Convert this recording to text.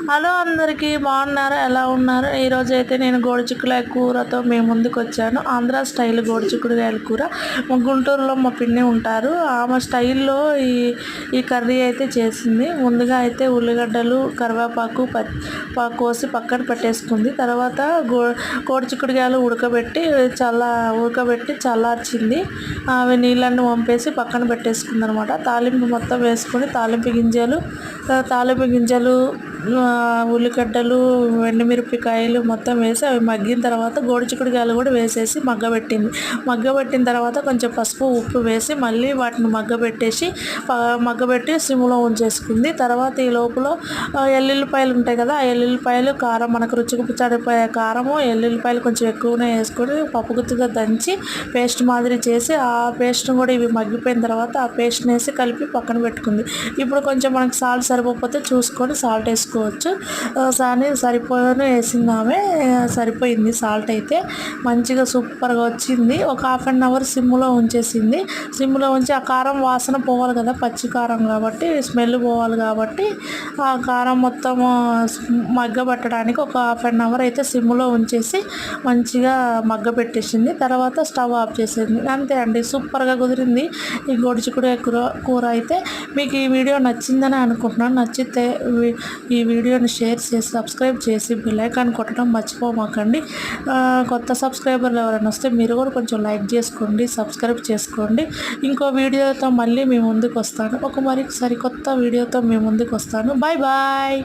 Hello అందరికీ బాగున్నారా? ఎలా ఉన్నారు? ఈరోజు అయితే నేను గోరుచిక్కుడుకాయ కూరతో మేము ముందుకు వచ్చాను. ఆంధ్ర స్టైల్ గోరుచిక్కుడుకాయల కూర. గుంటూరులో మా పిన్ని ఉంటారు, ఆమె స్టైల్లో ఈ కర్రీ అయితే చేసింది. ముందుగా అయితే ఉల్లిగడ్డలు, కరివేపాకు కోసి పక్కన పెట్టేసుకుంది. తర్వాత గోరుచిక్కుడుకాయలు ఉడకబెట్టి చల్లార్చింది. అవి నీళ్ళన్నీ వంపేసి పక్కన పెట్టేసుకుంది అనమాట. తాలింపు మొత్తం వేసుకొని తాలింపు గింజలు, ఉల్లిగడ్డలు, ఎండుమిరపకాయలు మొత్తం వేసి అవి మగ్గిన తర్వాత గోరుచిక్కుడుకాయలు కూడా వేసేసి మగ్గబెట్టిన తర్వాత కొంచెం పసుపు, ఉప్పు వేసి మళ్ళీ వాటిని మగ్గబెట్టి సిమ్లో ఉంచేసుకుంది. తర్వాత ఈ లోపల ఎల్లుల్లిపాయలు ఉంటాయి కదా, ఆ ఎల్లుల్లిపాయలు, కారం, మనకు రుచికి సరిపోయే కారము, ఎల్లుల్లిపాయలు కొంచెం ఎక్కువనే వేసుకొని పప్పు గుత్తితో దంచి పేస్ట్ మాదిరి చేసి ఆ పేస్ట్ని కూడా ఇవి మగ్గిపోయిన తర్వాత ఆ పేస్ట్ని వేసి కలిపి పక్కన పెట్టుకుంది. ఇప్పుడు కొంచెం మనకు సాల్ట్ సరిపోతే చూసుకొని సాల్ట్ వేసుకోవచ్చు. వేసిందామే, సరిపోయింది సాల్ట్ అయితే. మంచిగా సూపర్గా వచ్చింది. ఒక హాఫ్ అన్ అవర్ సిమ్లో ఉంచి ఆ కారం వాసన పోవాలి కదా, పచ్చి కారం కాబట్టి స్మెల్ పోవాలి కాబట్టి ఆ కారం మొత్తం మగ్గబెట్టడానికి ఒక హాఫ్ అన్ అవర్ అయితే సిమ్లో ఉంచేసి మంచిగా మగ్గబెట్టేసింది. తర్వాత స్టవ్ ఆఫ్ చేసింది. అంతే అండి, సూపర్గా కుదిరింది ఈ గోరుచిక్కుడుకాయ కూర అయితే. మీకు ఈ వీడియో నచ్చిందని అనుకుంటున్నాను. నచ్చితే ఈ వీడియోని షేర్ చేసి సబ్స్క్రైబ్ చేసి బెల్ ఐకాన్ కొట్టడం మర్చిపోమాకండి. కొత్త సబ్స్క్రైబర్లు ఎవరైనా వస్తే మీరు కూడా కొంచెం లైక్ చేసుకోండి, సబ్స్క్రైబ్ చేసుకోండి. ఇంకో వీడియోతో మళ్ళీ మీ ముందుకు వస్తాను. సరికొత్త వీడియోతో మీ ముందుకు వస్తాను. Bye bye.